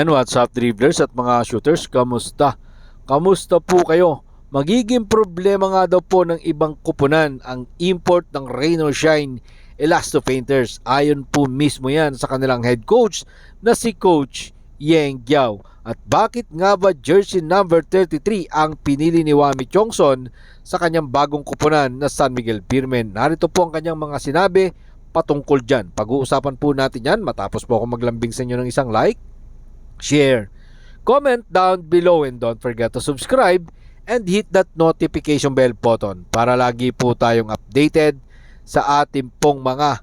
Yan, what's up dribblers at mga shooters, kamusta? Kamusta po kayo? Magiging problema nga daw po ng ibang kupunan ang import ng Rain or Shine Elasto Painters. Ayon po mismo yan sa kanilang head coach na si Coach Yeng Giao. At bakit nga ba jersey number 33 ang pinili ni Wami Chongson sa kanyang bagong kupunan na San Miguel Beermen? Narito po ang kanyang mga sinabi patungkol dyan. Pag-uusapan po natin yan matapos po ako maglambing sa inyo ng isang like, share, comment down below, and don't forget to subscribe and hit that notification bell button para lagi po tayong updated sa ating pong mga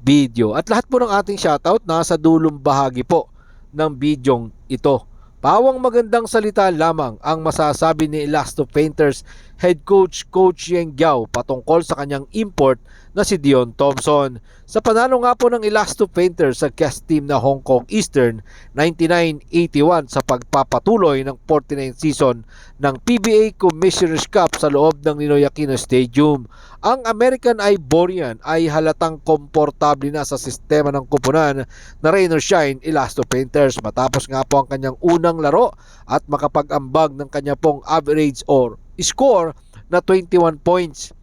video. At lahat po ng ating shoutout nasa dulong bahagi po ng bidyong ito. Pawang magandang salita lamang ang masasabi ni Elasto Painters head coach Coach Yeng Giao patungkol sa kanyang import na si Dion Thompson. Sa panalo nga po ng Elasto Painters sa guest team na Hong Kong Eastern 99-81 sa pagpapatuloy ng 49th season ng PBA Commissioner's Cup sa loob ng Ninoy Aquino Stadium. Ang American Ivorian ay halatang komportable na sa sistema ng kupunan na Rain or Shine Elasto Painters matapos nga po ang kanyang unang laro at makapag-ambag ng kanya pong average or score na 21 points,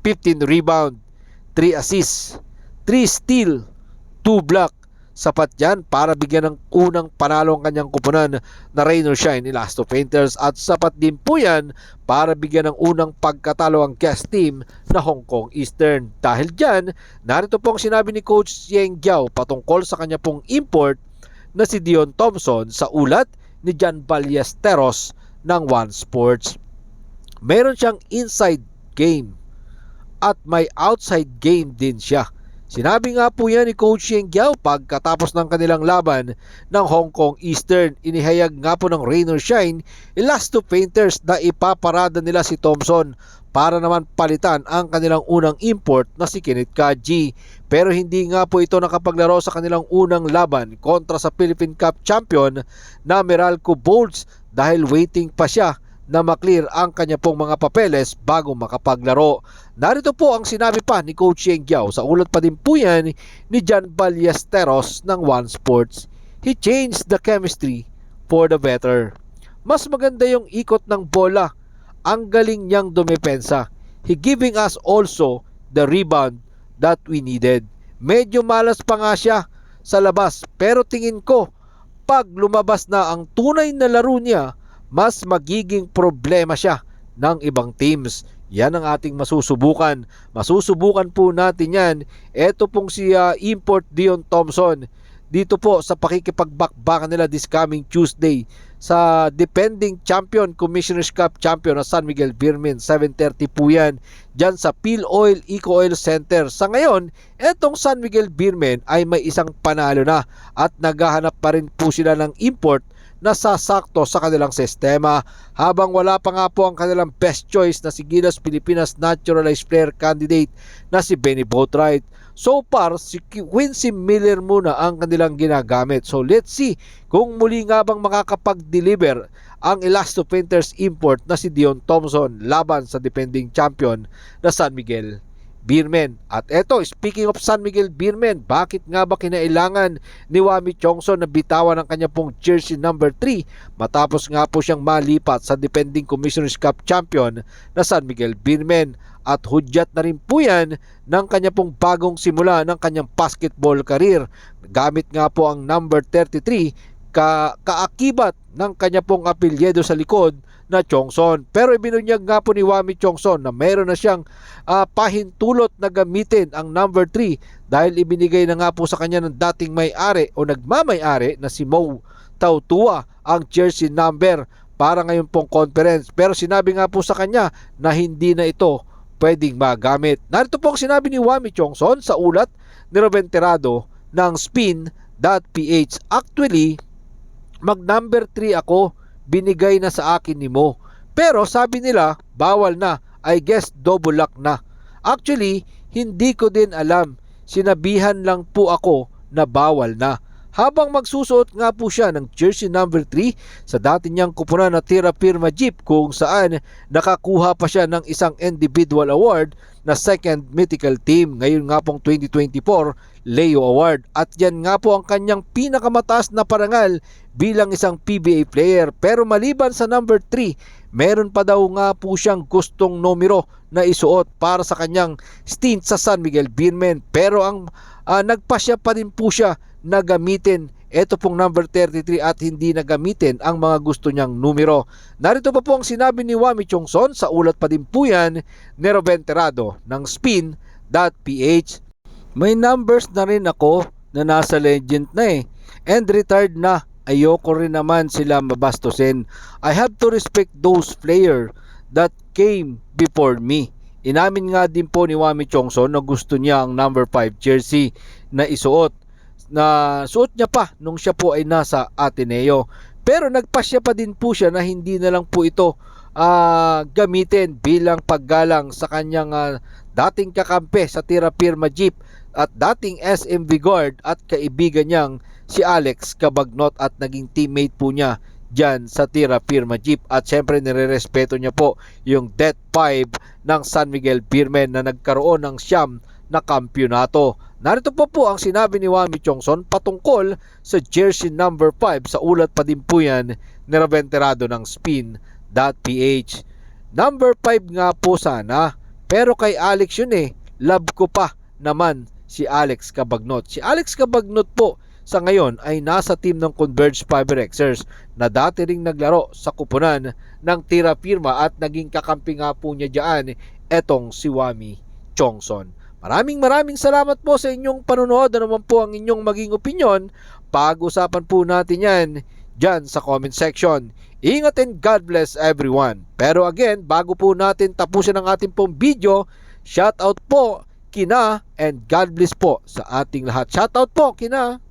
15 rebound, 3 assists, 3 steal, 2 block. Sapat yan para bigyan ng unang panalo ang kanyang kupunan na Rain or Shine Elasto Painters, at sapat din po yan para bigyan ng unang pagkatalo ang guest team na Hong Kong Eastern. Dahil dyan, narito po ang sinabi ni Coach Yeng Giao patungkol sa kanya pong import na si Dion Thompson sa ulat ni John Ballesteros ng One Sports. Meron siyang inside game at may outside game din siya. Sinabi nga po yan ni Coach Yeng Giao pagkatapos ng kanilang laban ng Hong Kong Eastern. Inihayag nga po ng Rain or Shine Elasto Painters na ipaparada nila si Thompson para naman palitan ang kanilang unang import na si Kenneth Kaji. Pero hindi nga po ito nakapaglaro sa kanilang unang laban kontra sa Philippine Cup champion na Meralco Bolts dahil waiting pa siya na maklear ang kanya pong mga papeles bago makapaglaro. Narito po ang sinabi pa ni Coach Yeng Giao, sa ulat pa din po yan ni John Ballesteros ng One Sports. He changed the chemistry for the better. Mas maganda yung ikot ng bola. Ang galing niyang dumepensa. He giving us also the rebound that we needed. Medyo malas pa nga siya sa labas, pero tingin ko pag lumabas na ang tunay na laro niya, mas magiging problema siya ng ibang teams. Yan ang ating masusubukan. Masusubukan po natin yan. Ito pong si import Dion Thompson dito po sa pakikipagbakbakan nila this coming Tuesday sa defending champion, Commissioner's Cup champion na San Miguel Beermen. 7:30 po yan dyan sa Peel Oil Eco Oil Center. Sa ngayon, etong San Miguel Beermen ay may isang panalo na at naghahanap pa rin po sila ng import na sasakto sa kanilang sistema, habang wala pa nga po ang kanilang best choice na si Gilas Pilipinas Naturalized Player Candidate na si Benny Boatwright. So far, si Quincy Miller muna ang kanilang ginagamit. So let's see kung muli nga bang makakapag-deliver ang Elasto Painters import na si Dion Thompson laban sa defending champion na San Miguel Beermen. At eto, speaking of San Miguel Beermen, bakit nga ba kinailangan ni Wami Chongson na bitawan ang kanya pong jersey number 3 matapos nga po siyang malipat sa defending Commissioner's Cup champion na San Miguel Beermen? At hudyat na rin po yan ng kanya pong bagong simula ng kanyang basketball career. Gamit nga po ang number 33 kaakibat ng kanya pong apelyido sa likod na Chongson. Pero ibinunyag nga po ni Wami Chongson na mayroon na siyang pahintulot na gamitin ang number 3 dahil ibinigay na nga po sa kanya ng dating may-ari o nagmamay-ari na si Mo Tautua ang jersey number para ngayon pong conference. Pero sinabi nga po sa kanya na hindi na ito pwedeng magamit. Narito po ang sinabi ni Wami Chongson sa ulat ni Ruben Terrado ng Spin.ph. Actually, mag number 3 ako, binigay na sa akin ni Mo. Pero sabi nila, bawal na. I guess double lock na. Actually, hindi ko din alam. Sinabihan lang po ako na bawal na. habang magsusuot nga po siya ng jersey number 3 sa dati niyang kupunan na Tira Firma Jeep, kung saan nakakuha pa siya ng isang individual award na second mythical team. Ngayon nga pong 2024 Leo Award, at yan nga po ang kanyang pinakamataas na parangal bilang isang PBA player. Pero maliban sa number 3, meron pa daw nga po siyang gustong numero na isuot para sa kanyang stint sa San Miguel Beermen, pero ang nagpasya pa din po siya na gamitin ito pong number 33 at hindi na gamitin ang mga gusto niyang numero. Narito pa po ang sinabi ni Wami Chongson, sa ulat pa din po yan ni Ruben Terrado ng Spin.ph. May numbers na rin ako na nasa legend na and retired na. Ayoko rin naman sila mabastusin. I have to respect those players that came before me. Inamin nga din po ni Wami Chongson na gusto niya ang number 5 jersey na isuot, na suot niya pa nung siya po ay nasa Ateneo. Pero nagpasya pa din po siya na hindi na lang po ito gamitin bilang paggalang sa kanyang dating kakampi sa Tira Firma Jeep at dating SMV guard at kaibigan niyang si Alex Cabagnot, at naging teammate po niya dyan sa Tira Firma Jeep, at syempre nirerespeto niya po yung Death 5 ng San Miguel Beermen na nagkaroon ng siyam na kampyonato. Narito po ang sinabi ni Wami Chongson patungkol sa jersey number 5, sa ulat pa din po yan ni Ruben Terrado ng Spin.ph. Number 5 nga po sana, pero kay Alex yun love ko pa naman si Alex Cabagnot. Si Alex Cabagnot po sa ngayon ay nasa team ng Converge Fiberxers na dati ring naglaro sa kupunan ng Tira Firma, at naging kakampi nga po niya dyan etong si Wami Chongson. Maraming salamat po sa inyong panonood. Ano naman po ang inyong maging opinion? Pag-usapan po natin yan dyan sa comment section. Ingat and God bless everyone. Pero again, bago po natin tapusin ang ating pong video, shout out po kina and God bless po sa ating lahat. Shout out po kina